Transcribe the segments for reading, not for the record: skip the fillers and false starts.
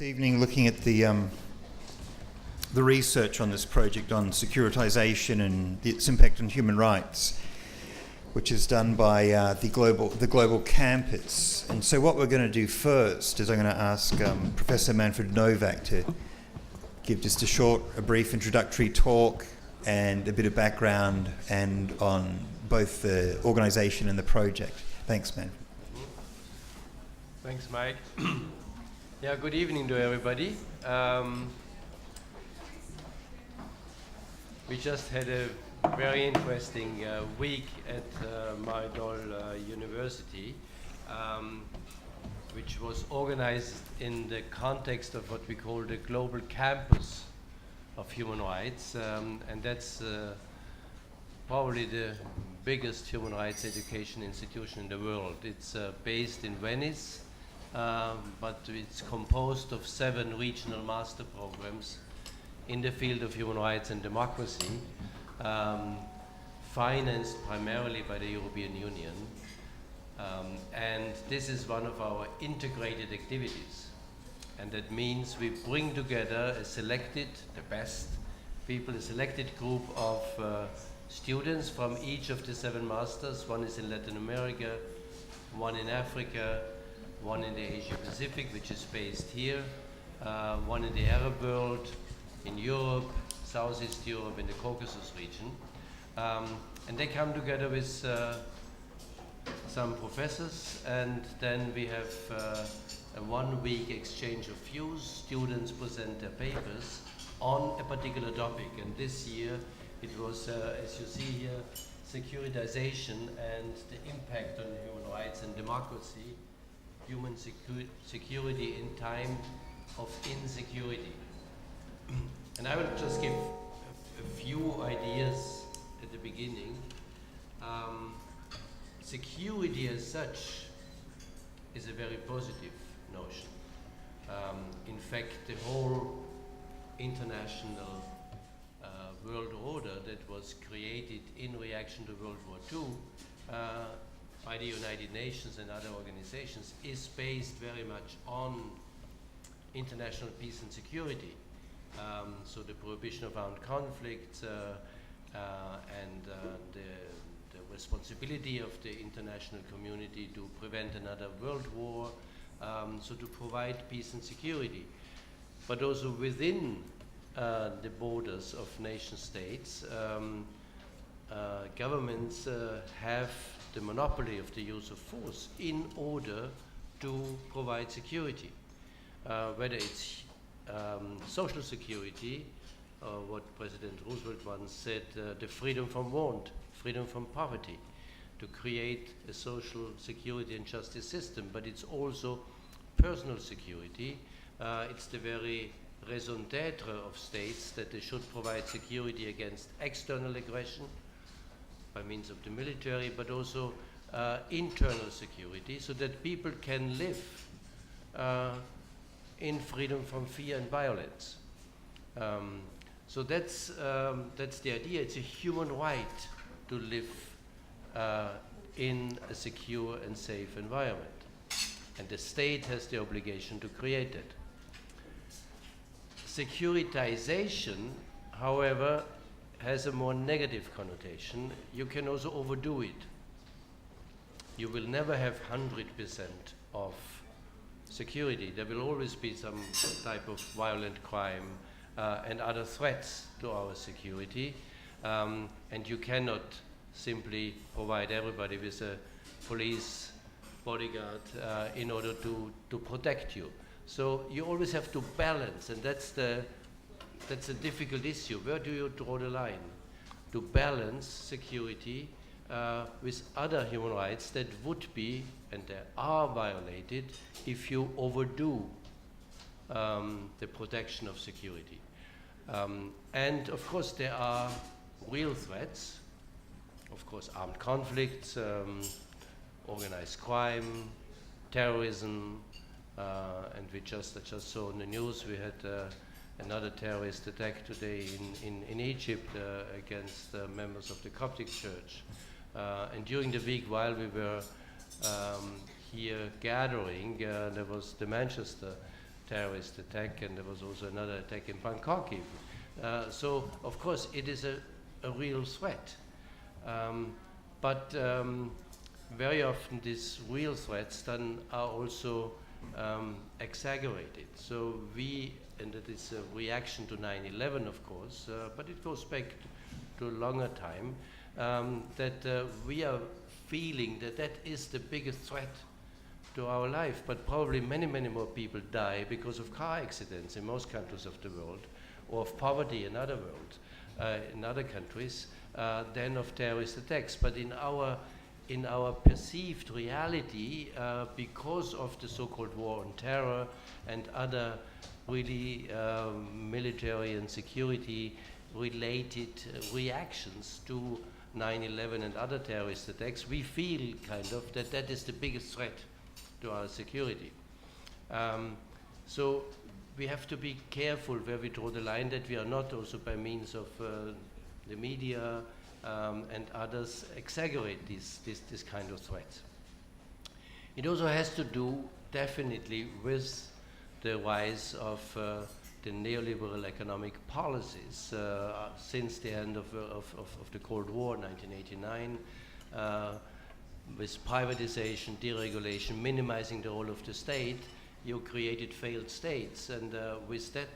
this evening looking at the research on this project on securitization and its impact on human rights, which is done by the global campus. And so what we're going to do first is I'm going to ask Professor Manfred Novak to give just a brief introductory talk and a bit of background and on both the organisation and the project. Thanks, Manfred. Thanks, Mike. Yeah, good evening to everybody. We just had a very interesting week at University, which was organized in the context of what we call the global campus of human rights, and that's probably the biggest human rights education institution in the world. It's based in Venice, but it's composed of 7 regional master programs in the field of human rights and democracy, financed primarily by the European Union. And this is one of our integrated activities. And that means we bring together a selected group of students from each of the 7 masters. One is in Latin America, one in Africa, one in the Asia Pacific, which is based here, one in the Arab world, in Europe, Southeast Europe, in the Caucasus region. And they come together with some professors, and then we have a 1-week exchange of views. Students present their papers on a particular topic. And this year it was, as you see here, securitization and the impact on human rights and democracy, human security in time of insecurity. And I will just give a few ideas at the beginning. Security as such is a very positive notion. In fact, the whole international world order that was created in reaction to World War II by the United Nations and other organizations is based very much on international peace and security. So the prohibition of armed conflict and the responsibility of the international community to prevent another world war, so to provide peace and security. But also within the borders of nation states, governments have the monopoly of the use of force in order to provide security, whether it's social security, what President Roosevelt once said, the freedom from want, freedom from poverty, to create a social security and justice system. But it's also personal security. It's the very raison d'etre of states that they should provide security against external aggression by means of the military, but also internal security, so that people can live in freedom from fear and violence. So that's the idea. It's a human right to live in a secure and safe environment. And the state has the obligation to create it. Securitization, however, has a more negative connotation. You can also overdo it. You will never have 100% of security. There will always be some type of violent crime and other threats to our security. And you cannot simply provide everybody with a police bodyguard in order to protect you. So you always have to balance, and that's a difficult issue. Where do you draw the line? To balance security with other human rights that would be, and they are violated, if you overdo the protection of security. And of course there are real threats, of course armed conflicts, organized crime, terrorism, and I just saw in the news we had another terrorist attack today in Egypt against members of the Coptic Church. And during the week while we were here gathering, there was the Manchester terrorist attack, and there was also another attack in Bangkok even. So, of course, it is a real threat. But very often these real threats then are also exaggerated. So and it is a reaction to 9/11, of course, but it goes back to a longer time, that we are feeling that that is the biggest threat to our life, but probably many, many more people die because of car accidents in most countries of the world, or of poverty in other countries, than of terrorist attacks. But in our perceived reality, because of the so-called war on terror and other really military and security related reactions to 9/11 and other terrorist attacks, we feel kind of that is the biggest threat to our security. So we have to be careful where we draw the line, that we are not also by means of the media and others exaggerate this kind of threats. It also has to do definitely with the rise of the neoliberal economic policies since the end of the Cold War, 1989, with privatization, deregulation, minimizing the role of the state. You created failed states, and with that,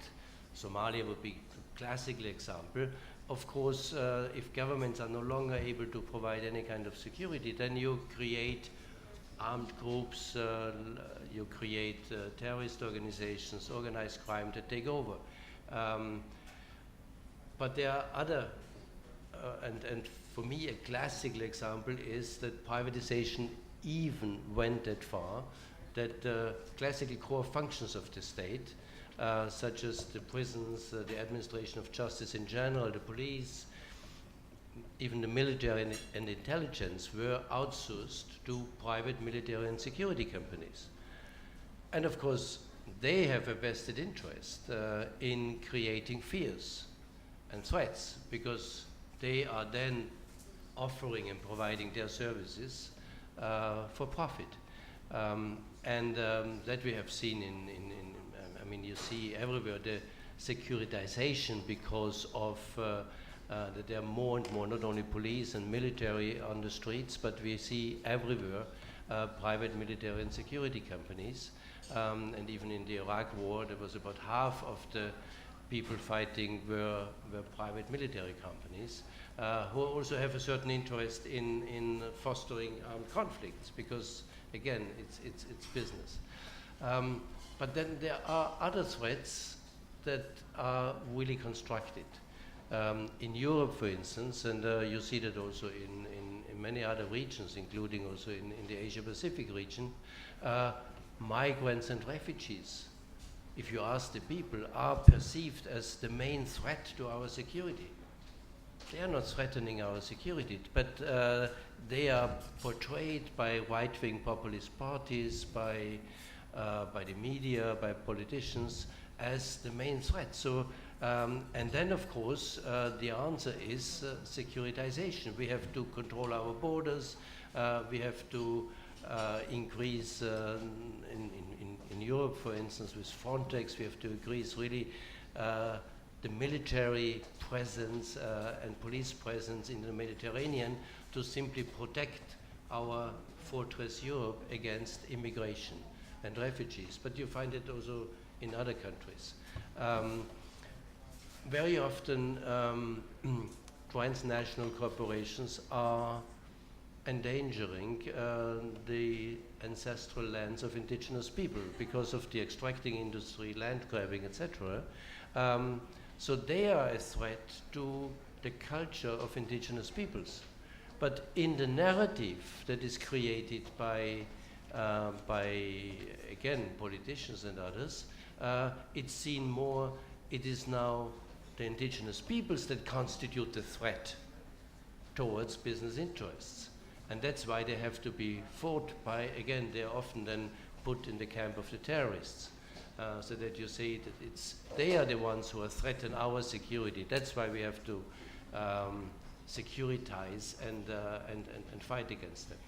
Somalia would be a classical example. Of course, if governments are no longer able to provide any kind of security, then you create armed groups, you create terrorist organizations, organized crime that take over. But there are other, and for me a classical example is that privatization even went that far that classical core functions of the state, such as the prisons, the administration of justice in general, the police, even the military and intelligence, were outsourced to private military and security companies. And of course, they have a vested interest in creating fears and threats, because they are then offering and providing their services for profit. That we have seen I mean, you see everywhere the securitization, because of that there are more and more, not only police and military on the streets, but we see everywhere private military and security companies. And even in the Iraq war, there was about half of the people fighting were private military companies, who also have a certain interest in fostering armed conflicts, because again, it's business. But then there are other threats that are really constructed. In Europe, for instance, and you see that also in many other regions, including also in the Asia-Pacific region, migrants and refugees, if you ask the people, are perceived as the main threat to our security. They are not threatening our security, but they are portrayed by right-wing populist parties, by the media, by politicians, as the main threat. So, and then, of course, the answer is securitization. We have to control our borders. We have to increase, in Europe, for instance, with Frontex, we have to increase really the military presence and police presence in the Mediterranean to simply protect our fortress Europe against immigration and refugees. But you find it also in other countries. Very often transnational corporations are endangering the ancestral lands of indigenous people because of the extracting industry, land grabbing, etc. So they are a threat to the culture of indigenous peoples. But in the narrative that is created by again, politicians and others, it's seen more, it is now the indigenous peoples that constitute the threat towards business interests. And that's why they have to be fought by, again, they're often then put in the camp of the terrorists. So that you say that they are the ones who are threatening our security. That's why we have to securitize and fight against them.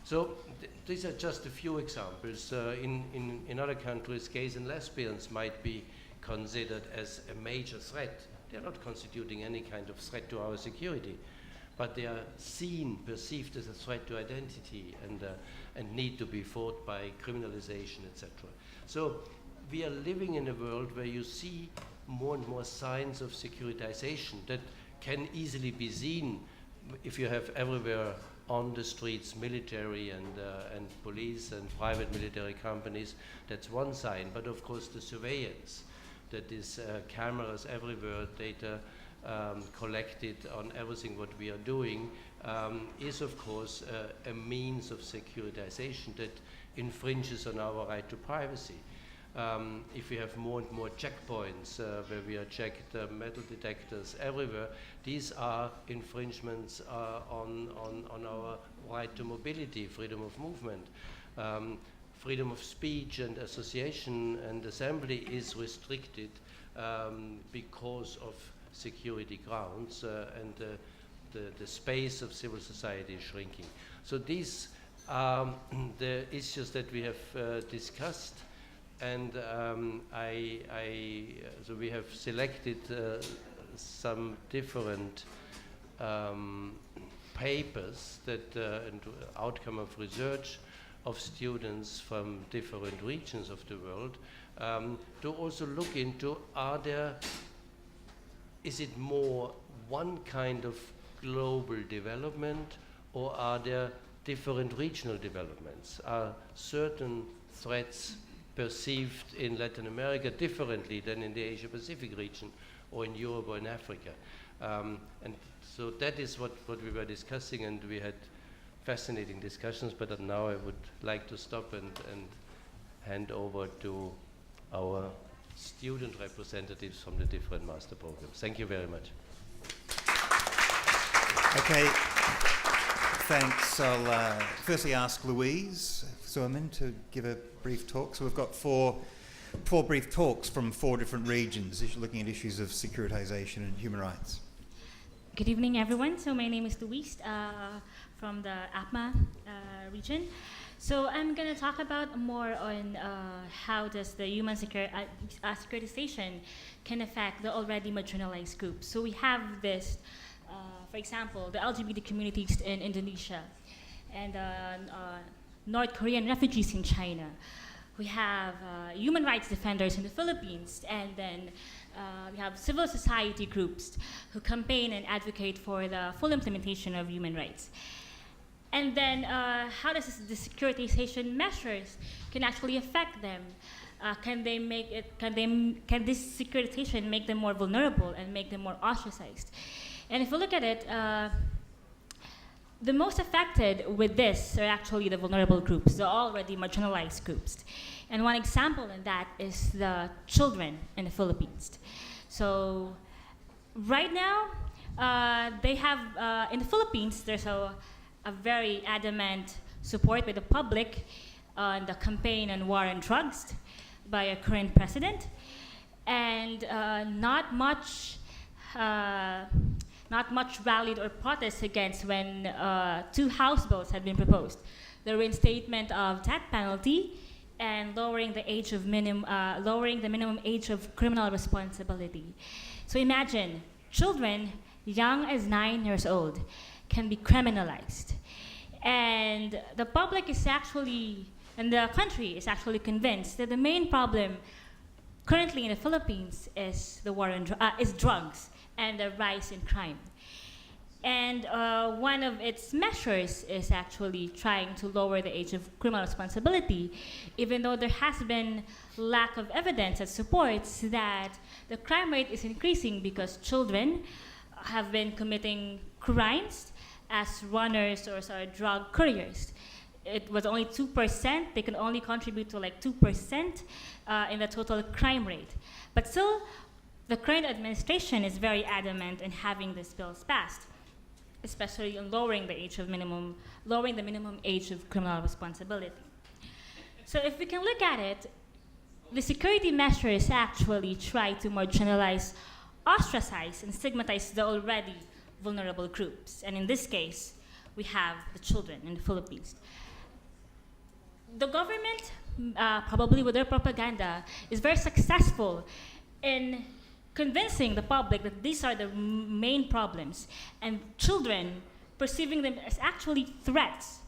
So these are just a few examples. In other countries, gays and lesbians might be considered as a major threat. They're not constituting any kind of threat to our security, but they are seen, perceived as a threat to identity and need to be fought by criminalization, etc. So we are living in a world where you see more and more signs of securitization that can easily be seen if you have everywhere on the streets military and police and private military companies. That's one sign, but of course the surveillance, that is cameras everywhere, data collected on everything what we are doing, is of course a means of securitization that infringes on our right to privacy. If we have more and more checkpoints where we are checked, metal detectors everywhere, these are infringements on our right to mobility, freedom of movement. Freedom of speech and association and assembly is restricted because of security grounds, and the space of civil society is shrinking. So these are the issues that we have discussed. And so we have selected some different papers that and outcome of research of students from different regions of the world to also look into, is it more one kind of global development, or are there different regional developments? Are certain threats perceived in Latin America differently than in the Asia-Pacific region, or in Europe or in Africa? And so that is what we were discussing, and we had fascinating discussions, but now I would like to stop and hand over to our student representatives from the different master programs. Thank you very much. Okay, thanks. I'll firstly ask Louise Zimmerman to give a brief talk. So we've got four brief talks from 4 different regions looking at issues of securitization and human rights. Good evening, everyone. So my name is Louise from the APMA region. So I'm going to talk about more on how does the human securitization can affect the already marginalized groups. So we have this, for example, the LGBT communities in Indonesia, and North Korean refugees in China. We have human rights defenders in the Philippines, and then we have civil society groups who campaign and advocate for the full implementation of human rights. And then how does the securitization measures can actually affect them? Can this securitization make them more vulnerable and make them more ostracized? And if we look at it, the most affected with this are actually the vulnerable groups, the already marginalized groups. And one example in that is the children in the Philippines. So right now, they have, in the Philippines, there's a very adamant support by the public on the campaign on war on drugs by a current president, and not much rallied or protest against when 2 House bills had been proposed: the reinstatement of death penalty and lowering the minimum age of criminal responsibility. So imagine children young as 9 years old can be criminalized, and the public is actually, and the country is actually convinced that the main problem currently in the Philippines is the war on is drugs and the rise in crime. And one of its measures is actually trying to lower the age of criminal responsibility, even though there has been lack of evidence that supports that the crime rate is increasing because children have been committing crimes as runners or drug couriers. It was only 2%. They can only contribute to like 2% in the total crime rate. But still, the current administration is very adamant in having these bills passed, especially in lowering the minimum age of criminal responsibility. So if we can look at it, the security measures actually try to marginalize, ostracize, and stigmatize the already vulnerable groups. And in this case, we have the children in the Philippines. the government, probably with their propaganda, is very successful in convincing the public that these are the main problems, and children perceiving them as actually threats.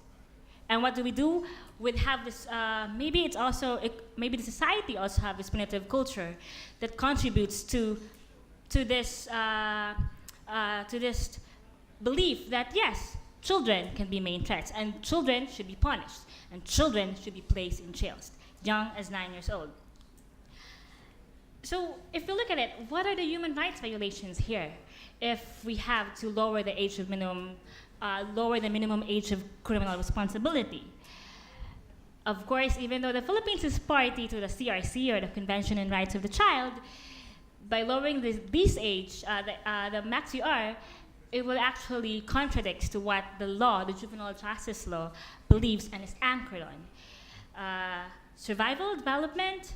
And what do? We have this. Maybe the society also have this punitive culture that contributes to this belief that yes, children can be main threats, and children should be punished, and children should be placed in jails, young as 9 years old. So if you look at it, what are the human rights violations here? If we have to lower the minimum age of criminal responsibility. Of course, even though the Philippines is party to the CRC, or the Convention on Rights of the Child, by lowering this age, the max UR, it will actually contradict to what the law, the juvenile justice law, believes and is anchored on. Survival, development,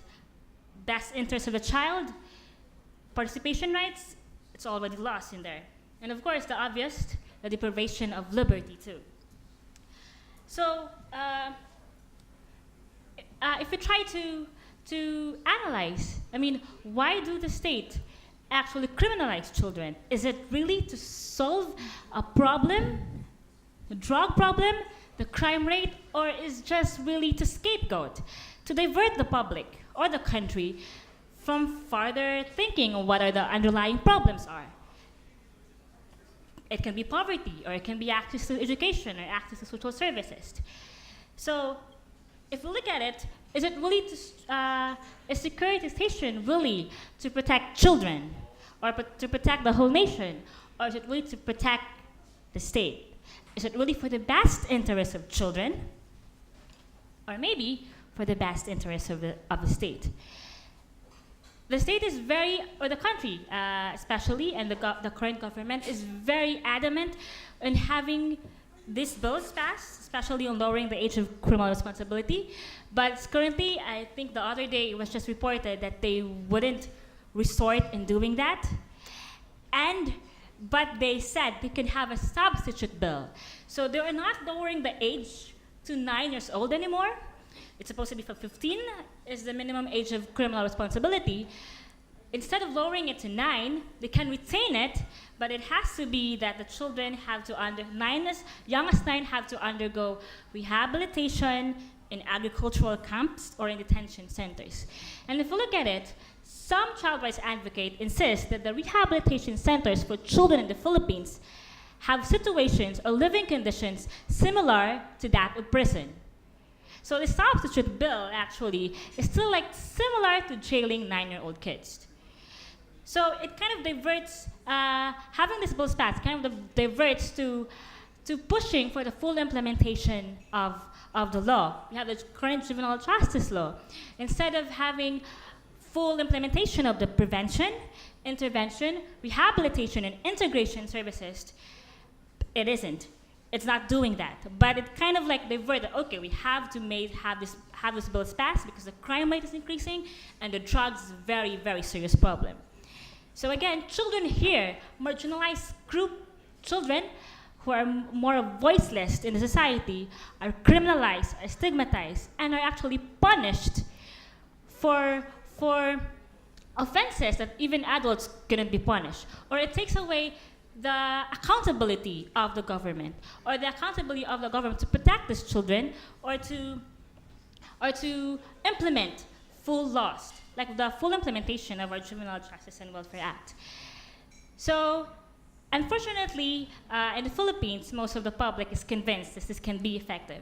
best interest of the child, participation rights, it's already lost in there. And of course, the obvious, the deprivation of liberty too. So, if we try to analyze, why do the state actually criminalize children? Is it really to solve a problem, the drug problem, the crime rate, or is just really to scapegoat, to divert the public or the country from further thinking on what are the underlying problems are? It can be poverty, or it can be access to education, or access to social services. So, if we look at it, is it really is securitization really to protect children, or to protect the whole nation, or is it really to protect the state? Is it really for the best interest of children, or maybe for the best interest of the state? The state is or the country especially, and the current government is very adamant in having these bills passed, especially on lowering the age of criminal responsibility. But currently, I think the other day it was just reported that they wouldn't resort in doing that. But they said they can have a substitute bill. So they are not lowering the age to 9 years old anymore. It's supposed to be for 15 is the minimum age of criminal responsibility. Instead of lowering it to 9, they can retain it, but it has to be that the children have to young as 9 have to undergo rehabilitation in agricultural camps or in detention centers. And if you look at it, some child rights advocates insist that the rehabilitation centers for children in the Philippines have situations or living conditions similar to that of prison. So the substitute bill actually is still similar to jailing 9-year-old kids. So it kind of diverts, having this bill passed kind of diverts to pushing for the full implementation of the law. We have the current juvenile justice law. Instead of having full implementation of the prevention, intervention, rehabilitation, and integration services, it isn't. It's not doing that. But it kind of diverted, okay, we have to have this bill passed because the crime rate is increasing and the drugs is a very, very serious problem. So again, children here, marginalized group children who are more voiceless in the society, are criminalized, are stigmatized, and are actually punished for offenses that even adults couldn't be punished. Or it takes away the accountability of the government, or the accountability of the government to protect these children, or to implement full laws, like the full implementation of our Juvenile Justice and Welfare Act. So, unfortunately, in the Philippines, most of the public is convinced that this can be effective.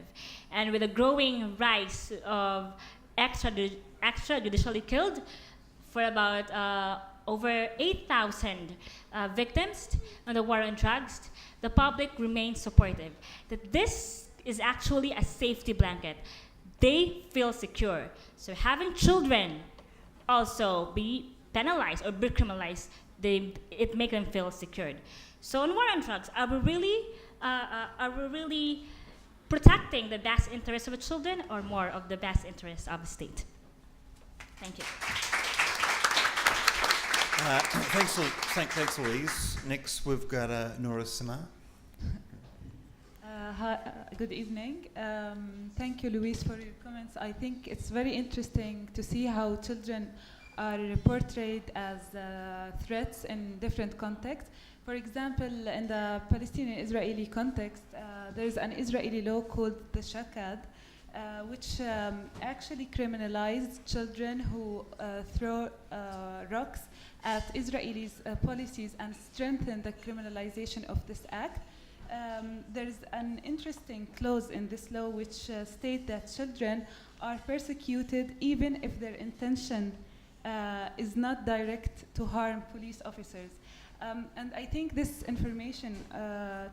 And with a growing rise of extrajudicially killed, for about over 8,000 victims on the war on drugs, the public remains supportive. That this is actually a safety blanket. They feel secure. So having children also be penalized or be criminalized, it makes them feel secured. So in war on drugs, are we really protecting the best interests of the children, or more of the best interests of the state? Thank you. Thanks, Louise. Next, we've got Nora Samar. Good evening. Thank you, Luis, for your comments. I think it's very interesting to see how children are portrayed as threats in different contexts. For example, in the Palestinian-Israeli context, there's an Israeli law called the Shakad, which actually criminalized children who throw rocks at Israelis' policies and strengthen the criminalization of this act. There's an interesting clause in this law which states that children are persecuted even if their intention is not direct to harm police officers. And I think this information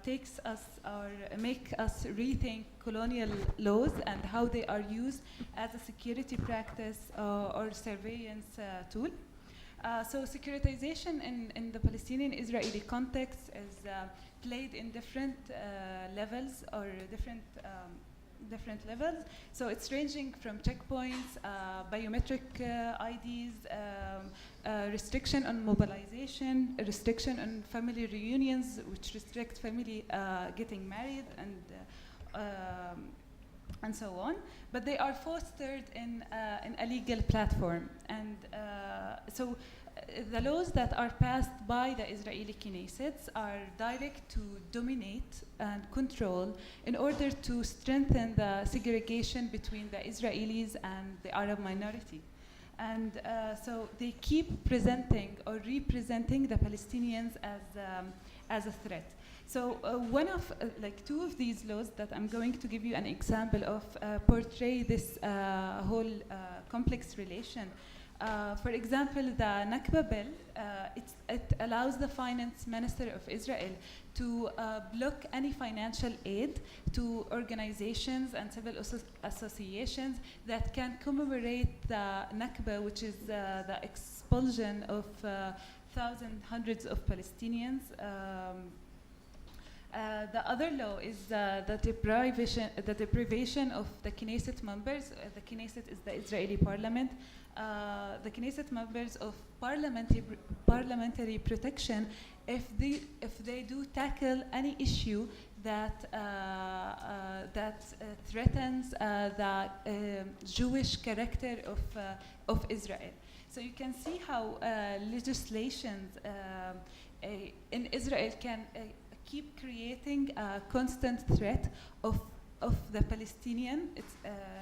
takes us or make us rethink colonial laws and how they are used as a security practice or surveillance tool. So securitization in the Palestinian-Israeli context is played in different levels or different levels. So it's ranging from checkpoints, biometric IDs, restriction on mobilization, restriction on family reunions, which restrict family getting married and so on. But they are fostered in a legal platform. And so the laws that are passed by the Israeli Knesset are direct to dominate and control in order to strengthen the segregation between the Israelis and the Arab minority. And so they keep presenting or representing the Palestinians as a threat. So one of, two of these laws that I'm going to give you an example of portray this whole complex relation. For example, the Nakba bill, it allows the finance minister of Israel to block any financial aid to organizations and civil associations that can commemorate the Nakba, which is the expulsion of hundreds of Palestinians. The other law is the deprivation of the Knesset members. The Knesset is the Israeli parliament. The Knesset members of parliamentary protection if they do tackle any issue that threatens the Jewish character of Israel. So you can see how legislations in Israel can keep creating a constant threat of the Palestinian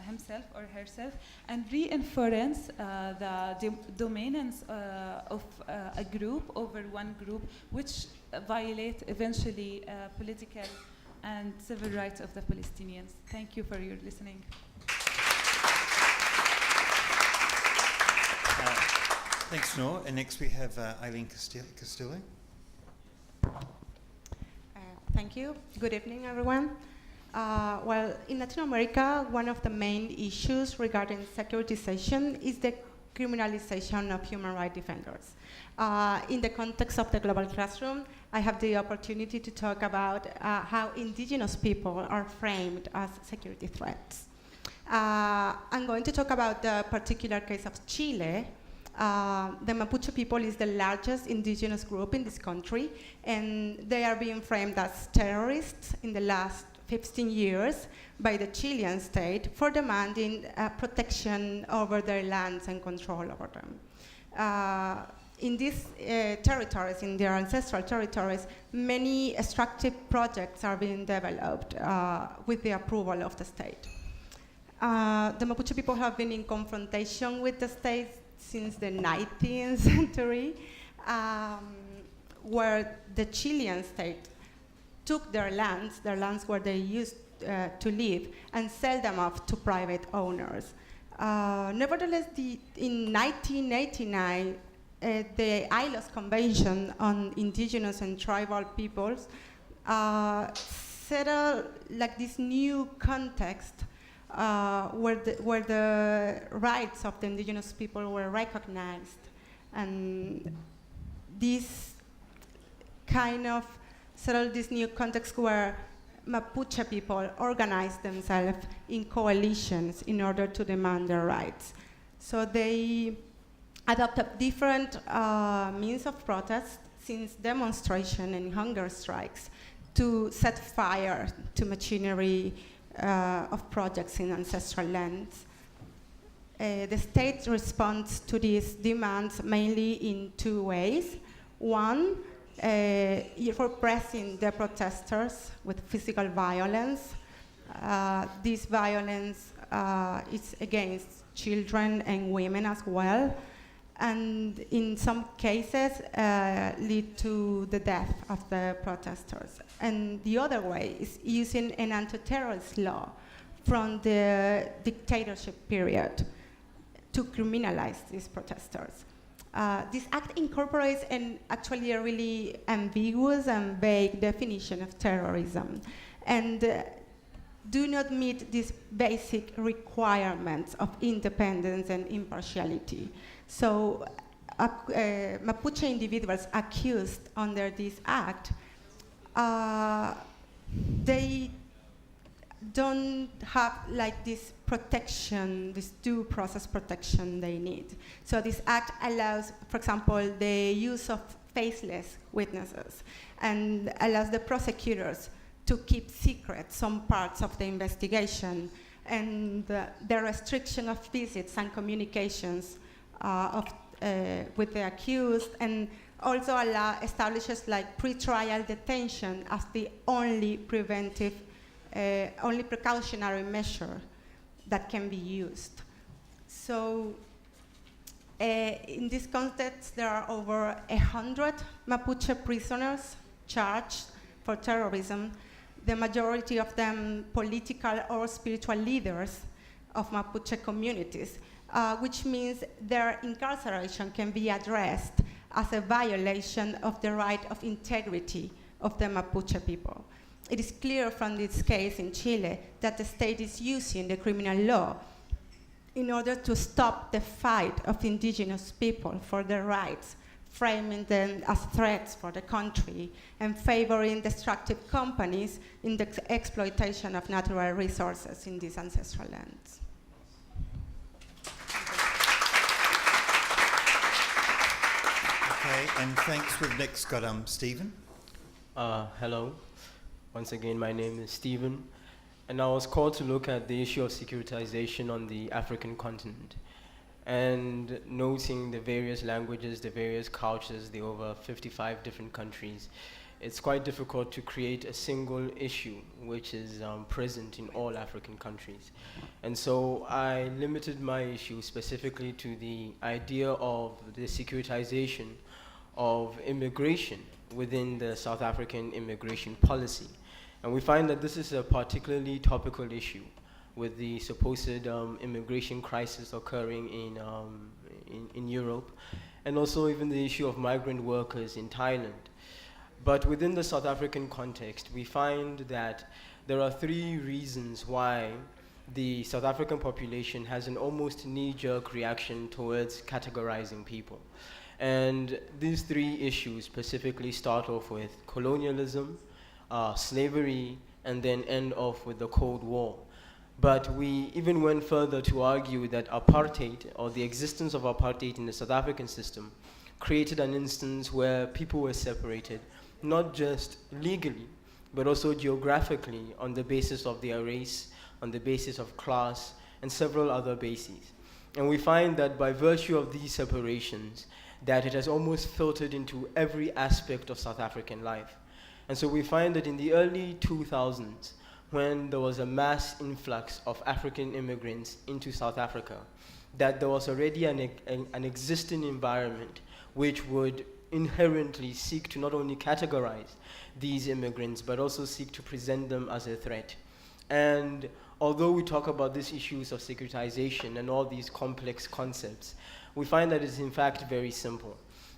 himself or herself, and reinforce the dominance of a group over one group, which violate eventually political and civil rights of the Palestinians. Thank you for your listening. Thanks, Noor. And next we have Eileen Castillo. Thank you. Good evening, everyone. Well, in Latin America, one of the main issues regarding securitization is the criminalization of human rights defenders. In the context of the global classroom, I have the opportunity to talk about how indigenous people are framed as security threats. I'm going to talk about the particular case of Chile. The Mapuche people is the largest indigenous group in this country, and they are being framed as terrorists in the last 15 years by the Chilean state for demanding protection over their lands and control over them. In these territories, in their ancestral territories, many extractive projects are being developed with the approval of the state. The Mapuche people have been in confrontation with the state since the 19th century, where the Chilean state took their lands where they used to live, and sell them off to private owners. Nevertheless, in 1989, the ILO's Convention on Indigenous and Tribal Peoples settled this new context where the rights of the indigenous people were recognized, and this kind of settled this new context where Mapuche people organized themselves in coalitions in order to demand their rights. So they adopted different means of protest, since demonstration and hunger strikes, to set fire to machinery of projects in ancestral lands. The state responds to these demands mainly in two ways. One, repressing the protesters with physical violence. This violence is against children and women as well, and in some cases lead to the death of the protesters. And the other way is using an anti-terrorist law from the dictatorship period to criminalize these protesters. This act incorporates an actually a really ambiguous and vague definition of terrorism, and do not meet these basic requirements of independence and impartiality. So Mapuche individuals accused under this act, they don't have like this protection, this due process protection they need. So this act allows, for example, the use of faceless witnesses and allows the prosecutors to keep secret some parts of the investigation, and the restriction of visits and communications with the accused, and also establishes like pre-trial detention as the only preventive, only precautionary measure that can be used. So in this context, there are over 100 Mapuche prisoners charged for terrorism, the majority of them political or spiritual leaders of Mapuche communities, which means their incarceration can be addressed as a violation of the right of integrity of the Mapuche people. It is clear from this case in Chile that the state is using the criminal law in order to stop the fight of indigenous people for their rights, framing them as threats for the country and favoring destructive companies in the exploitation of natural resources in these ancestral lands. Okay, and thanks. We've next got Stephen. Hello. Once again, my name is Stephen, and I was called to look at the issue of securitization on the African continent, and noting the various languages, the various cultures, the over 55 different countries. It's quite difficult to create a single issue which is present in all African countries. And so I limited my issue specifically to the idea of the securitization of immigration within the South African immigration policy. And we find that this is a particularly topical issue with the supposed immigration crisis occurring in Europe, and also even the issue of migrant workers in Thailand. But within the South African context, we find that there are three reasons why the South African population has an almost knee-jerk reaction towards categorizing people. And these three issues specifically start off with colonialism, slavery, and then end off with the Cold War. But we even went further to argue that apartheid, or the existence of apartheid in the South African system, created an instance where people were separated, not just legally, but also geographically on the basis of their race, on the basis of class, and several other bases. And we find that by virtue of these separations, that it has almost filtered into every aspect of South African life. And so we find that in the early 2000s, when there was a mass influx of African immigrants into South Africa, that there was already an existing environment which would inherently seek to not only categorize these immigrants, but also seek to present them as a threat. And although we talk about these issues of securitization and all these complex concepts, we find that it's in fact very simple.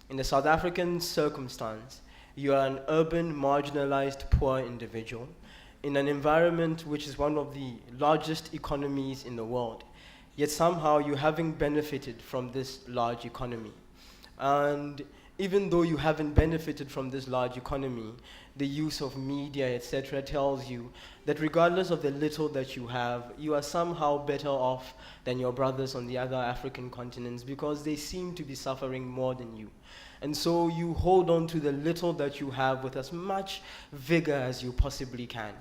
In the South African circumstance, you are an urban, marginalized, poor individual in an environment which is one of the largest economies in the world, yet somehow you haven't benefited from this large economy. And even though you haven't benefited from this large economy, the use of media, etc., tells you that regardless of the little that you have, you are somehow better off than your brothers on the other African continents because they seem to be suffering more than you. And so you hold on to the little that you have with as much vigor as you possibly can.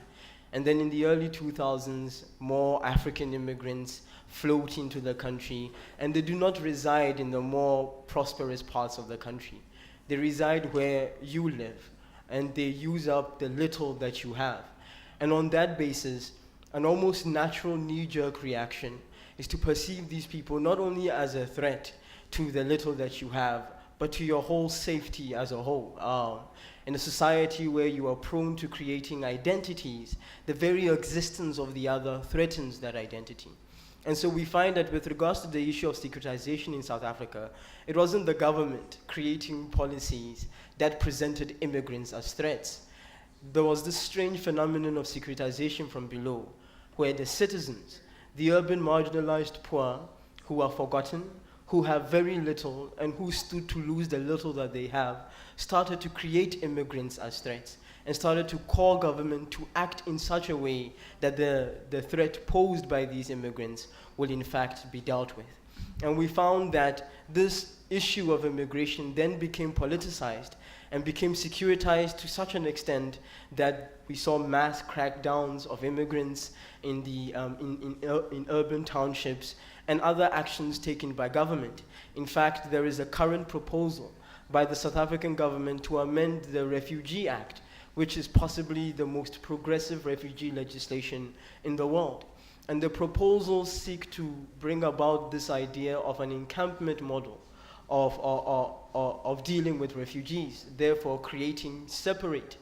And then in the early 2000s, more African immigrants float into the country, and they do not reside in the more prosperous parts of the country. They reside where you live, and they use up the little that you have. And on that basis, an almost natural knee-jerk reaction is to perceive these people not only as a threat to the little that you have, but to your whole safety as a whole. In a society where you are prone to creating identities, the very existence of the other threatens that identity. And so we find that with regards to the issue of securitization in South Africa, it wasn't the government creating policies that presented immigrants as threats. There was this strange phenomenon of securitization from below, where the citizens, the urban marginalized poor, who are forgotten, who have very little, and who stood to lose the little that they have, started to create immigrants as threats and started to call government to act in such a way that the threat posed by these immigrants will in fact be dealt with. And we found that this issue of immigration then became politicized and became securitized to such an extent that we saw mass crackdowns of immigrants in urban townships and other actions taken by government. In fact, there is a current proposal by the South African government to amend the Refugee Act, which is possibly the most progressive refugee legislation in the world. And the proposals seek to bring about this idea of an encampment model of dealing with refugees, therefore creating separate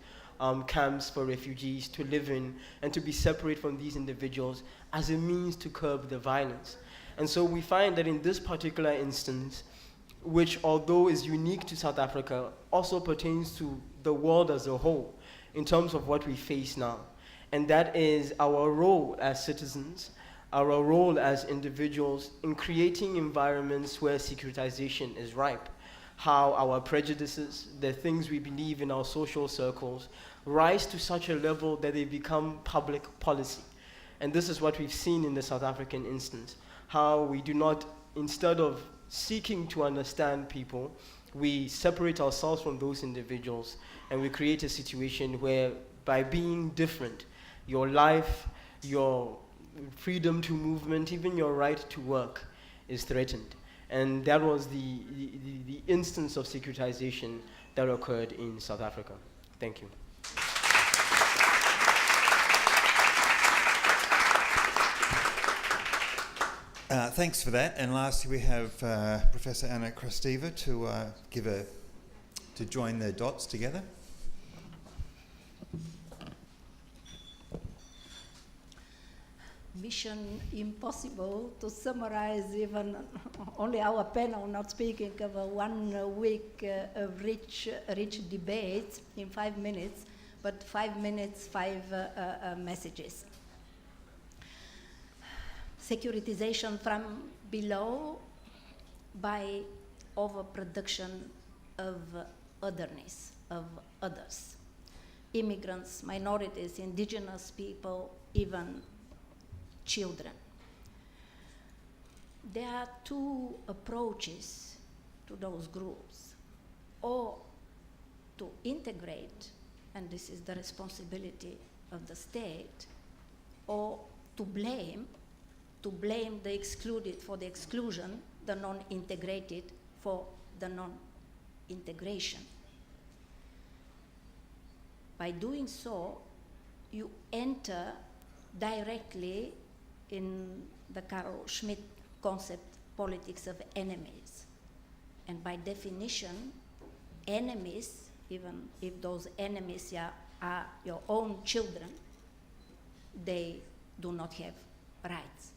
camps for refugees to live in and to be separate from these individuals as a means to curb the violence. And so we find that in this particular instance, which although is unique to South Africa, also pertains to the world as a whole in terms of what we face now. And that is our role as citizens, our role as individuals in creating environments where securitization is ripe. How our prejudices, the things we believe in our social circles, rise to such a level that they become public policy. And this is what we've seen in the South African instance. How we do not, instead of seeking to understand people, we separate ourselves from those individuals and we create a situation where by being different, your life, your freedom to movement, even your right to work is threatened. And that was the instance of securitization that occurred in South Africa. Thank you. Thanks for that. And lastly, we have Professor Anna Krasteva to join the dots together. Mission impossible to summarize even only our panel not speaking of a 1 week of rich debates in 5 minutes, but 5 minutes, 5 messages. Securitization from below by overproduction of otherness, of others. Immigrants, minorities, indigenous people, even children. There are two approaches to those groups, or to integrate, and this is the responsibility of the state, or to blame the excluded for the exclusion, the non-integrated for the non-integration. By doing so, you enter directly in the Carl Schmitt concept, politics of enemies. And by definition, enemies, even if those enemies are your own children, they do not have rights.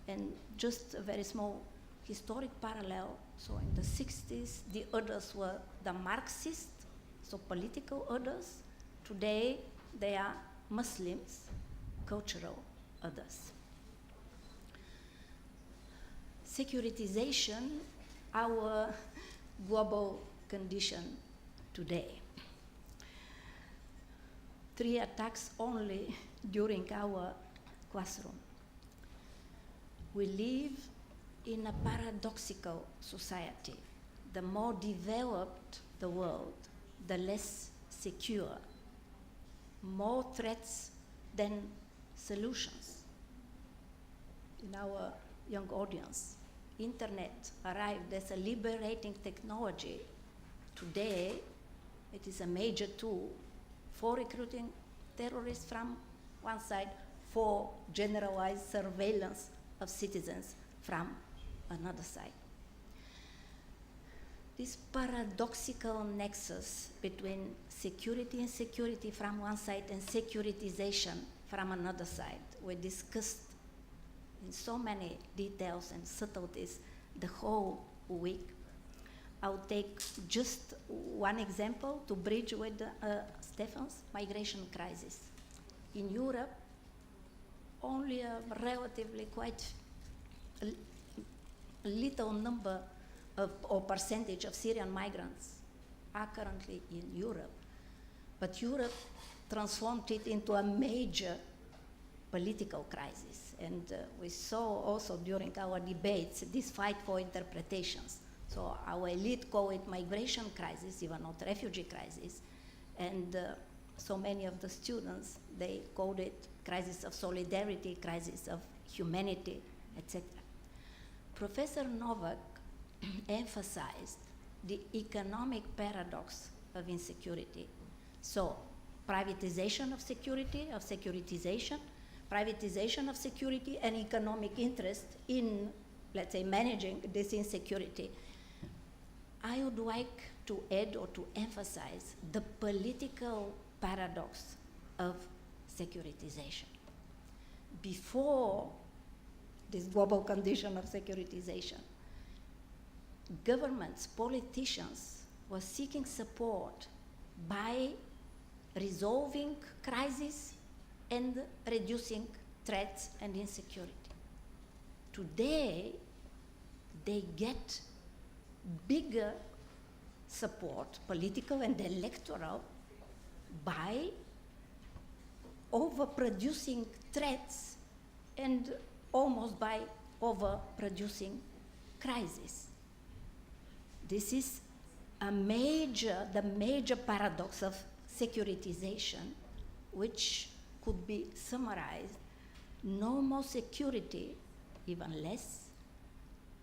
And just a very small historic parallel, so in the 60s, the others were the Marxists, so political others. Today, they are Muslims, cultural others. Securitization, our global condition today. 3 attacks only during our classroom. We live in a paradoxical society. The more developed the world, the less secure. More threats than solutions. In our young audience, internet arrived as a liberating technology. Today, it is a major tool for recruiting terrorists from one side, for generalized surveillance of citizens from another side. This paradoxical nexus between security and security from one side and securitization from another side were discussed in so many details and subtleties the whole week. I'll take just one example to bridge with Stefan's migration crisis. In Europe, only a relatively quite little number or percentage of Syrian migrants are currently in Europe. But Europe transformed it into a major political crisis. And we saw also during our debates this fight for interpretations. So our elite call it migration crisis, even not refugee crisis. And so many of the students, they called it crisis of solidarity, crisis of humanity, etc. Professor Novak emphasized the economic paradox of insecurity. So, privatization of security, of securitization, privatization of security, and economic interest in, let's say, managing this insecurity. I would like to add or to emphasize the political paradox of securitization. Before this global condition of securitization, governments, politicians were seeking support by resolving crises and reducing threats and insecurity. Today, they get bigger support, political and electoral, by overproducing threats and almost by overproducing crises. This is the major paradox of securitization, which could be summarized: no more security, even less,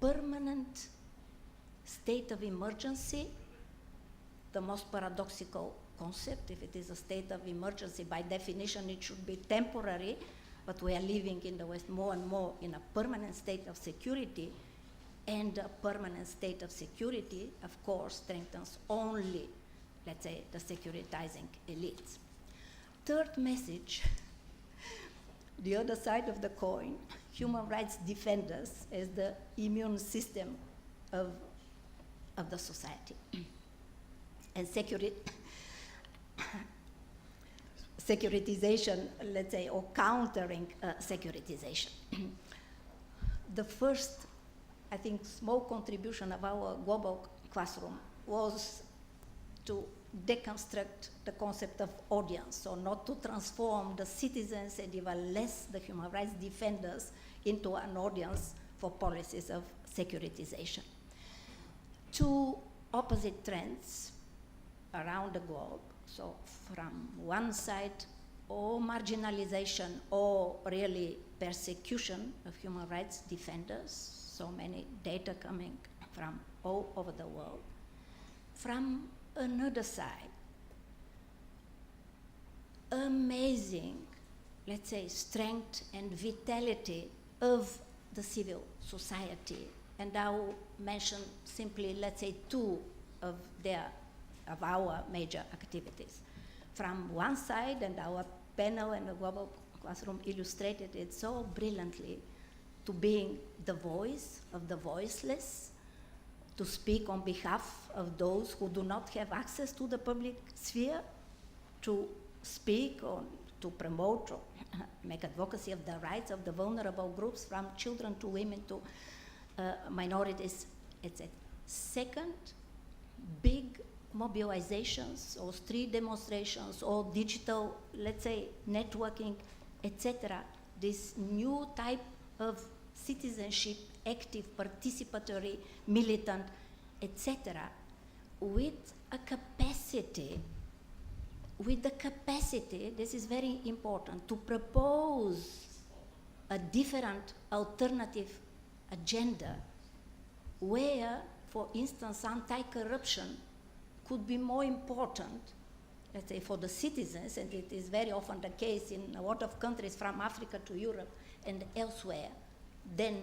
permanent state of emergency, the most paradoxical concept. If it is a state of emergency, by definition it should be temporary, but we are living in the West more and more in a permanent state of security, and a permanent state of security, of course, strengthens only, let's say, the securitizing elites. Third message, the other side of the coin, human rights defenders as the immune system of the society. And securitization, let's say, or countering securitization. The first, I think, small contribution of our global classroom was to deconstruct the concept of audience, so not to transform the citizens and even less the human rights defenders into an audience for policies of securitization. Two opposite trends around the globe. So from one side, or marginalization or really persecution of human rights defenders, so many data coming from all over the world. From another side, amazing, let's say, strength and vitality of the civil society. And I will mention simply, let's say, two of our major activities. From one side, and our panel and the global classroom illustrated it so brilliantly, to being the voice of the voiceless, to speak on behalf of those who do not have access to the public sphere, to speak on, to promote or make advocacy of the rights of the vulnerable groups, from children to women to minorities, etc. Second, big mobilizations or street demonstrations or digital, let's say, networking, etc. This new type of citizenship, active, participatory, militant, etc., with a capacity, with the capacity, this is very important, to propose a different alternative agenda where, for instance, anti-corruption could be more important, let's say, for the citizens, and it is very often the case in a lot of countries from Africa to Europe and elsewhere, than,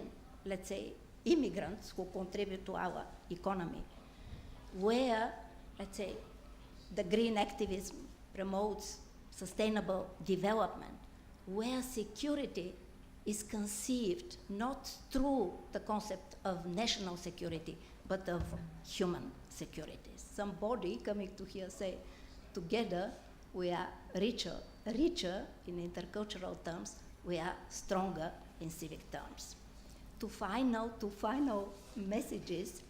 let's say, immigrants who contribute to our economy, where, let's say, the green activism promotes sustainable development, where security is conceived not through the concept of national security, but of human security. Somebody coming to here say, together we are richer in intercultural terms, we are stronger in civic terms. Two final messages.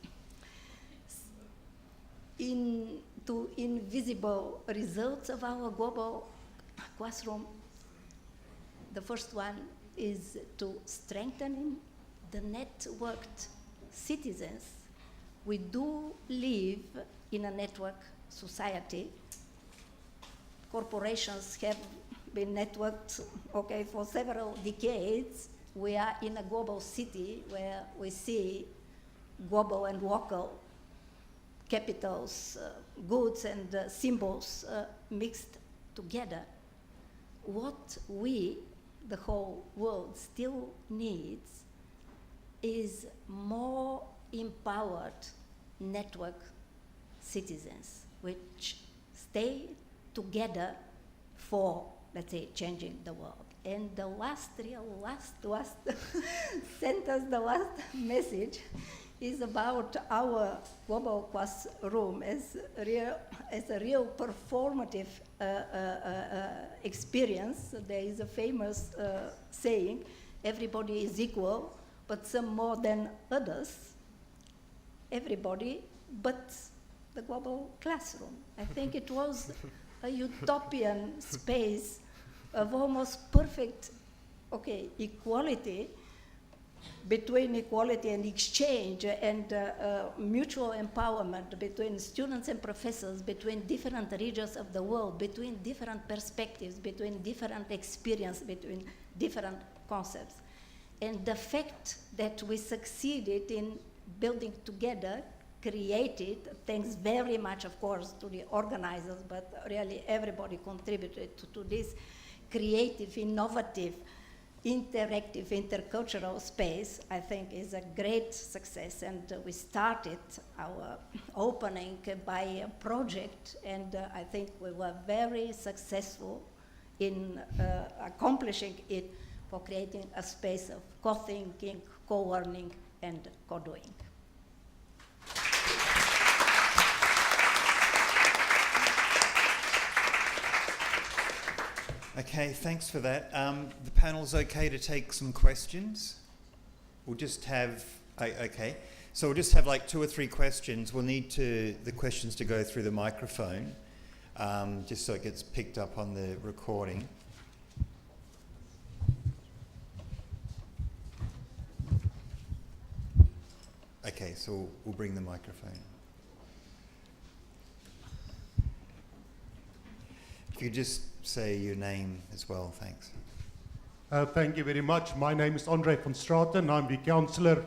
To invisible results of our global classroom. The first one is to strengthen the networked citizens. We do live in a network society. Corporations have been networked, okay, for several decades. We are in a global city where we see global and local capitals, goods and symbols mixed together. What we, the whole world, still needs is more empowered network citizens which stay together for, let's say, changing the world. And the last sentence, the last message is about our global classroom as a real performative experience. There is a famous saying, everybody is equal, but some more than others. Everybody but the global classroom. I think it was a utopian space of almost perfect, equality, between equality and exchange and mutual empowerment between students and professors, between different regions of the world, between different perspectives, between different experiences, between different concepts. And the fact that we succeeded in building together, created, thanks very much, of course, to the organizers, but really everybody contributed to this creative, innovative, interactive, intercultural space, I think is a great success. And we started our opening by a project, and I think we were very successful in accomplishing it for creating a space of co-thinking, co-learning, and co-doing. Okay, thanks for that. The panel's okay to take some questions? We'll just have, okay. So we'll just have like 2 or 3 questions. We'll need the questions to go through the microphone, just so it gets picked up on the recording. Okay, so we'll bring the microphone. If you just say your name as well, thanks. Thank you very much. My name is Andre van Straten. I'm the Councillor,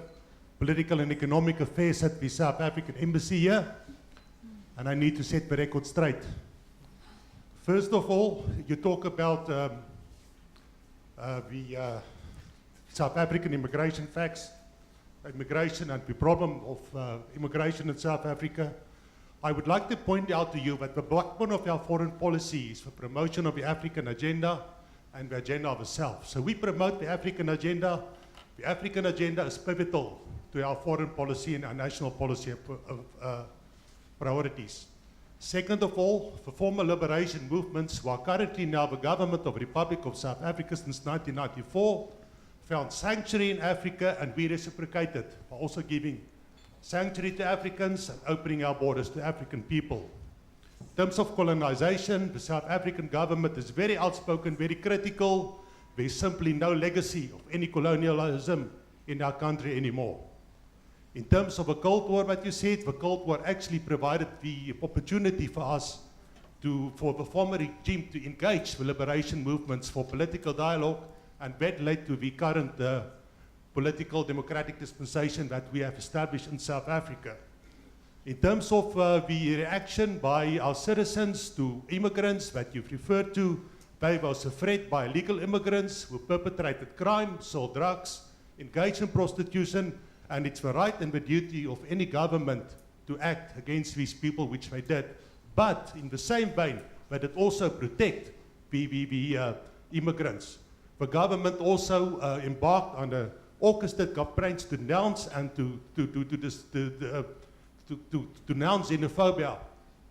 Political and Economic Affairs at the South African Embassy here. And I need to set the record straight. First of all, you talk about the South African immigration facts, immigration and the problem of immigration in South Africa. I would like to point out to you that the backbone of our foreign policy is the promotion of the African agenda and the agenda of itself. So we promote the African agenda. The African agenda is pivotal to our foreign policy and our national policy priorities. Second of all, the former liberation movements, who are currently now the government of the Republic of South Africa since 1994, found sanctuary in Africa, and we reciprocated by also giving sanctuary to Africans and opening our borders to African people. In terms of colonization, the South African government is very outspoken, very critical. There's simply no legacy of any colonialism in our country anymore. In terms of a Cold War, what you said, the Cold War actually provided the opportunity for us for the former regime to engage the liberation movements for political dialogue, and that led to the current political democratic dispensation that we have established in South Africa. In terms of the reaction by our citizens to immigrants that you've referred to, there was a threat by illegal immigrants who perpetrated crime, sold drugs, engaged in prostitution, and it's the right and the duty of any government to act against these people, which they did. But in the same vein, that it also protect the immigrants. The government also embarked on an orchestrated campaigns to denounce and to denounce xenophobia,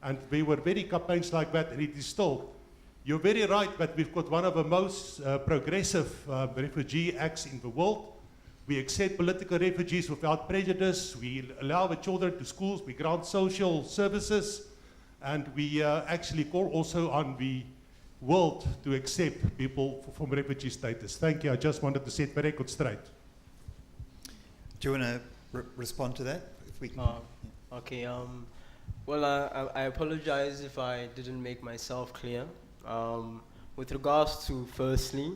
and there were many campaigns like that, and it is still. You're very right that we've got one of the most progressive refugee acts in the world. We accept political refugees without prejudice. We allow the children to schools. We grant social services. And we actually call also on the world to accept people from refugee status. Thank you. I just wanted to set the record straight. Do you want to respond to that? If we can. Okay. Well, I apologize if I didn't make myself clear. With regards to, firstly,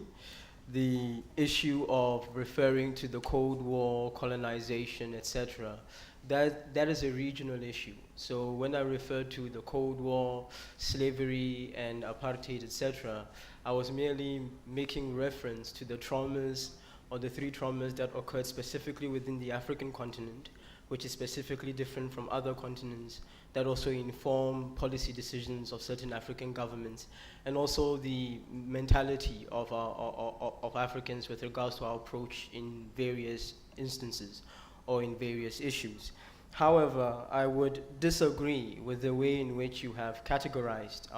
the issue of referring to the Cold War, colonization, etc., that is a regional issue. So when I referred to the Cold War, slavery, and apartheid, etc., I was merely making reference to the traumas, or the three traumas that occurred specifically within the African continent, which is specifically different from other continents, that also inform policy decisions of certain African governments, and also the mentality of Africans with regards to our approach in various instances or in various issues. However, I would disagree with the way in which you have categorized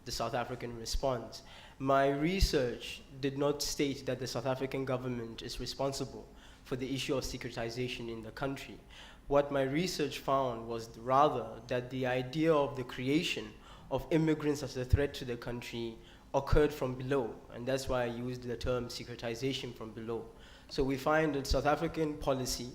the South African response. My research did not state that the South African government is responsible for the issue of securitization in the country. What my research found was rather that the idea of the creation of immigrants as a threat to the country occurred from below, and that's why I used the term securitization from below. So we find that South African policy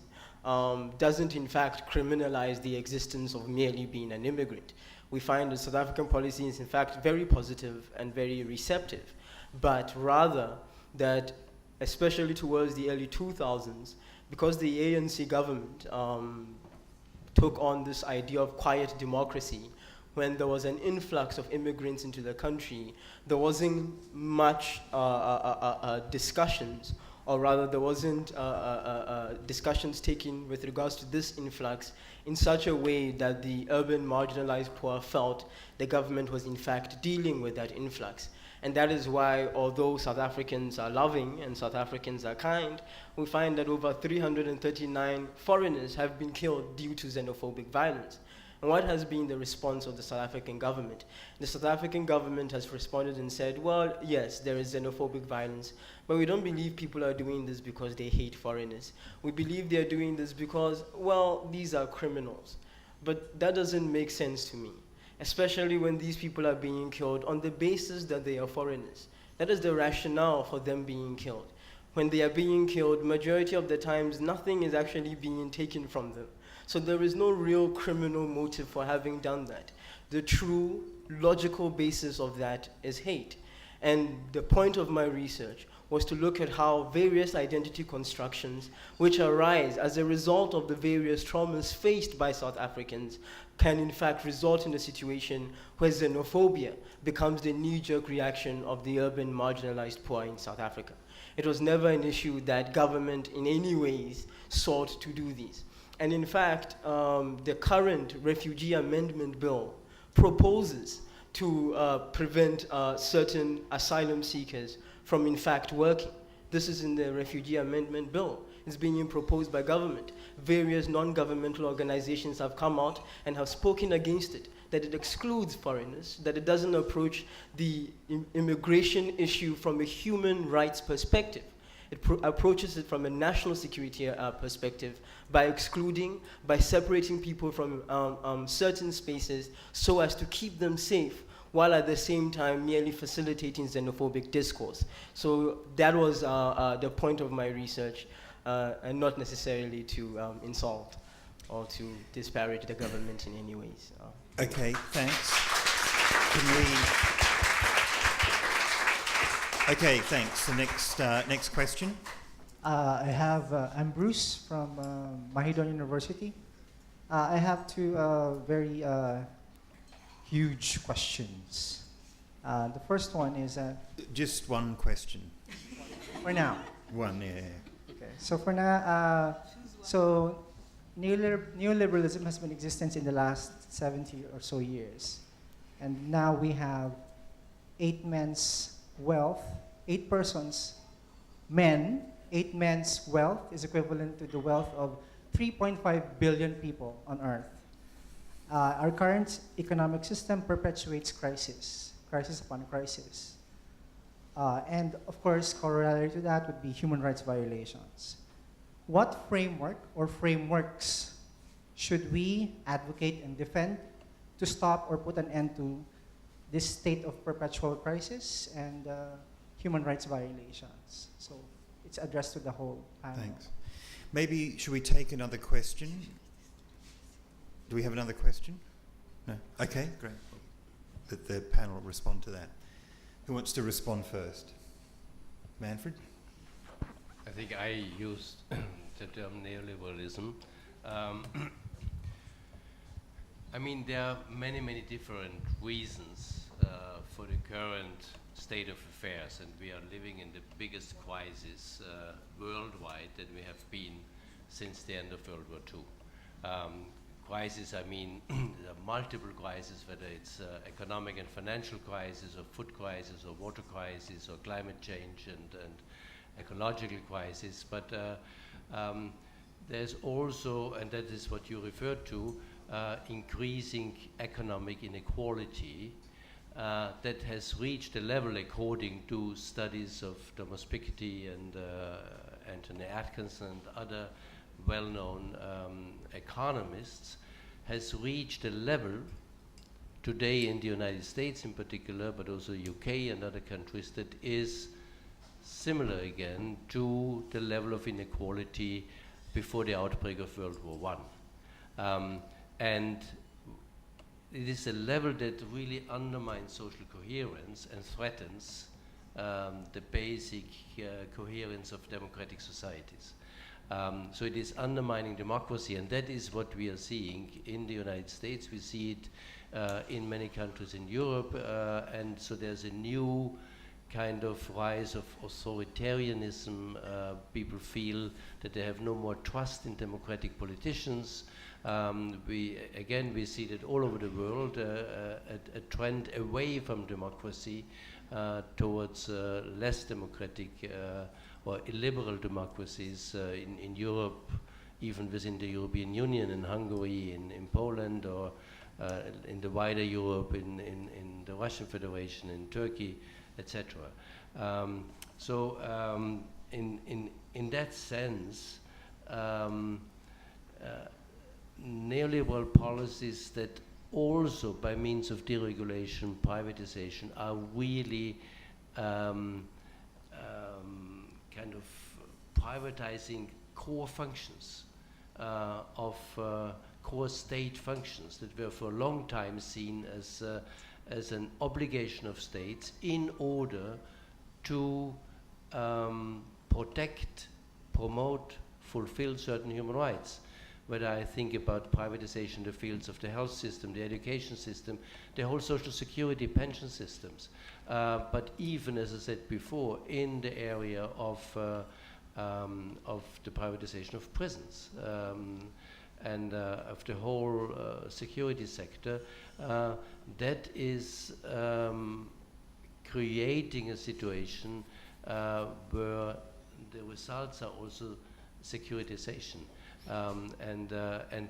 doesn't in fact criminalize the existence of merely being an immigrant. We find that South African policy is in fact very positive and very receptive, but rather that, especially towards the early 2000s, because the ANC government took on this idea of quiet democracy, when there was an influx of immigrants into the country, there wasn't much discussions, or rather there wasn't discussions taken with regards to this influx in such a way that the urban marginalized poor felt the government was in fact dealing with that influx. And that is why, although South Africans are loving and South Africans are kind, we find that over 339 foreigners have been killed due to xenophobic violence. And what has been the response of the South African government? The South African government has responded and said, well, yes, there is xenophobic violence, but we don't believe people are doing this because they hate foreigners. We believe they're doing this because, well, these are criminals. But that doesn't make sense to me, especially when these people are being killed on the basis that they are foreigners. That is the rationale for them being killed. When they are being killed, majority of the times, nothing is actually being taken from them. So there is no real criminal motive for having done that. The true logical basis of that is hate. And the point of my research was to look at how various identity constructions, which arise as a result of the various traumas faced by South Africans, can in fact result in a situation where xenophobia becomes the knee-jerk reaction of the urban marginalized poor in South Africa. It was never an issue that government in any ways sought to do this. And in fact, the current Refugee Amendment Bill proposes to prevent certain asylum seekers from in fact working. This is in the Refugee Amendment Bill. It's being proposed by government. Various non-governmental organizations have come out and have spoken against it, that it excludes foreigners, that it doesn't approach the immigration issue from a human rights perspective. It approaches it from a national security perspective by excluding, by separating people from certain spaces so as to keep them safe, while at the same time merely facilitating xenophobic discourse. So that was the point of my research, and not necessarily to insult or to disparage the government in any ways. Okay, thanks. Can we... Okay, thanks. The next question. I'm Bruce from Mahidol University. I have two very huge questions. The first one is... Just one question. For now. One, yeah. Okay, so for now, neoliberalism has been in existence in the last 70 or so years. And now we have 8 men's wealth, 8 persons, men, 8 men's wealth is equivalent to the wealth of 3.5 billion people on Earth. Our current economic system perpetuates crisis upon crisis. And of course, corollary to that would be human rights violations. What framework or frameworks should we advocate and defend to stop or put an end to this state of perpetual crisis and human rights violations? So it's addressed to the whole panel. Thanks. Maybe, should we take another question? Do we have another question? No? Okay, great. Let the panel respond to that. Who wants to respond first? Manfred? I think I used the term neoliberalism. I mean, there are many, many different reasons for the current state of affairs, and we are living in the biggest crisis worldwide that we have been since the end of World War II. Crisis, I mean, there are multiple crises, whether it's economic and financial crisis, or food crisis, or water crisis, or climate change, and ecological crisis. But there's also, and that is what you referred to, increasing economic inequality that has reached a level, according to studies of Thomas Piketty and Anthony Atkinson and other well-known economists, has reached a level today in the United States in particular, but also UK and other countries, that is similar again to the level of inequality before the outbreak of World War I. And it is a level that really undermines social coherence and threatens the basic coherence of democratic societies. So it is undermining democracy, and that is what we are seeing in the United States. We see it in many countries in Europe, and so there's a new kind of rise of authoritarianism. People feel that they have no more trust in democratic politicians. We see that all over the world, a trend away from democracy towards less democratic or illiberal democracies in Europe, even within the European Union, in Hungary, in Poland, or in the wider Europe, in the Russian Federation, in Turkey, etc. In that sense, neoliberal policies that also, by means of deregulation, privatization, are really kind of privatizing core functions of core state functions that were for a long time seen as an obligation of states in order to protect, promote, fulfill certain human rights. Whether I think about privatization in the fields of the health system, the education system, the whole social security pension systems, but even, as I said before, in the area of the privatization of prisons and of the whole security sector, that is creating a situation where the results are also securitization. And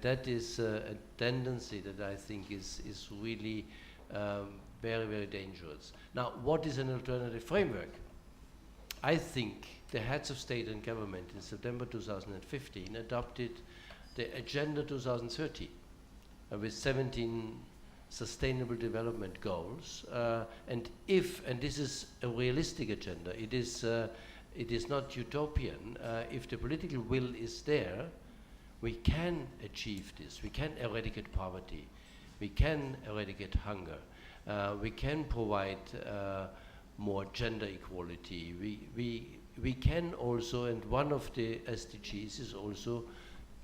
that is a tendency that I think is really very, very dangerous. Now, what is an alternative framework? I think the heads of state and government in September 2015 adopted the Agenda 2030 with 17 Sustainable Development Goals. And this is a realistic agenda, it is not utopian. If the political will is there, we can achieve this. We can eradicate poverty. We can eradicate hunger. We can provide more gender equality. We can also, and one of the SDGs is also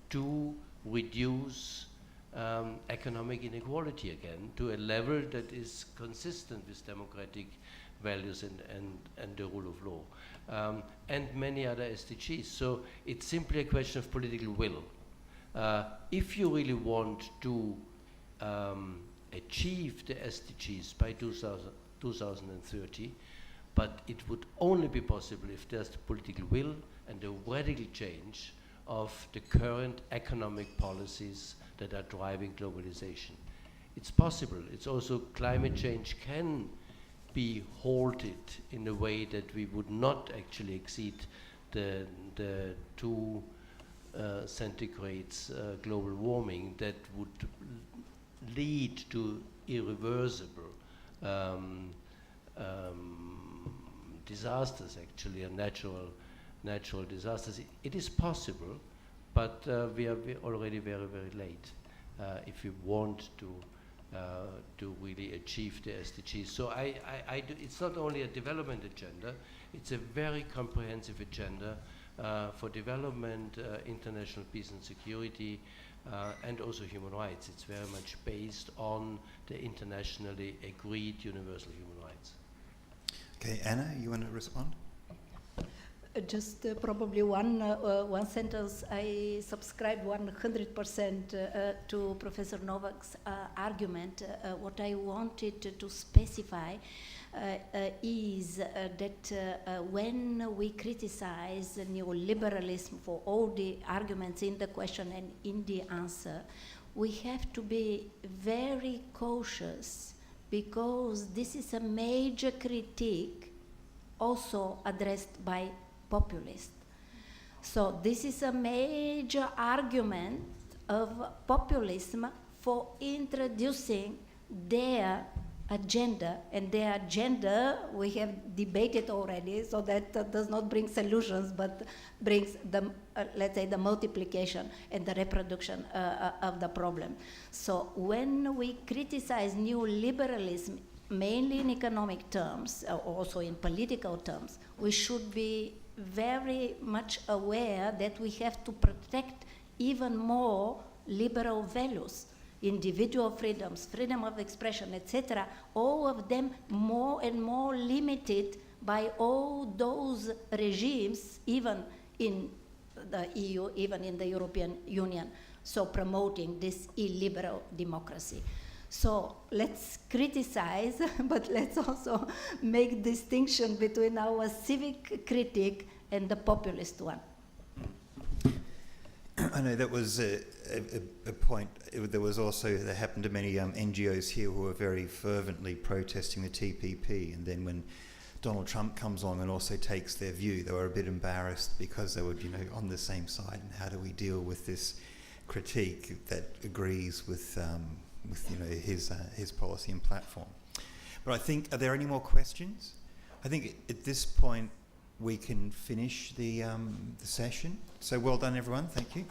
to reduce economic inequality again to a level that is consistent with democratic values and the rule of law, and many other SDGs. So it's simply a question of political will. If you really want to achieve the SDGs by 2030, but it would only be possible if there's the political will and the radical change of the current economic policies that are driving globalization. It's possible. It's also climate change can be halted in a way that we would not actually exceed the 2 centigrades global warming that would lead to irreversible disasters, actually, and natural disasters. It is possible, but we are already very, very late if we want to really achieve the SDGs. So it's not only a development agenda, it's a very comprehensive agenda for development, international peace and security, and also human rights. It's very much based on the internationally agreed universal human rights. Okay, Anna, you want to respond? Just probably one sentence. I subscribe 100% to Professor Novak's argument. What I wanted to specify is that when we criticize neoliberalism for all the arguments in the question and in the answer, we have to be very cautious, because this is a major critique also addressed by populists. So this is a major argument of populism for introducing their agenda, and their agenda we have debated already, so that does not bring solutions but brings the let's say the multiplication and the reproduction of the problem. So when we criticize neoliberalism mainly in economic terms, also in political terms, we should be very much aware that we have to protect even more liberal values, individual freedoms, freedom of expression, etc., all of them more and more limited by all those regimes, even in the EU, even in the European Union, so promoting this illiberal democracy. So let's criticize, but let's also make distinction between our civic critique and the populist one. I know that was a point. There happened to many NGOs here who were very fervently protesting the TPP, and then when Donald Trump comes along and also takes their view, they were a bit embarrassed because they were, on the same side. And how do we deal with this critique that agrees with his policy and platform? But I think, are there any more questions? I think at this point we can finish the session. So well done, everyone. Thank you.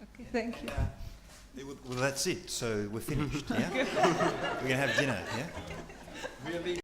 Okay, thank you. Well, that's it. So we're finished. Yeah, we're gonna have dinner. Yeah. Really.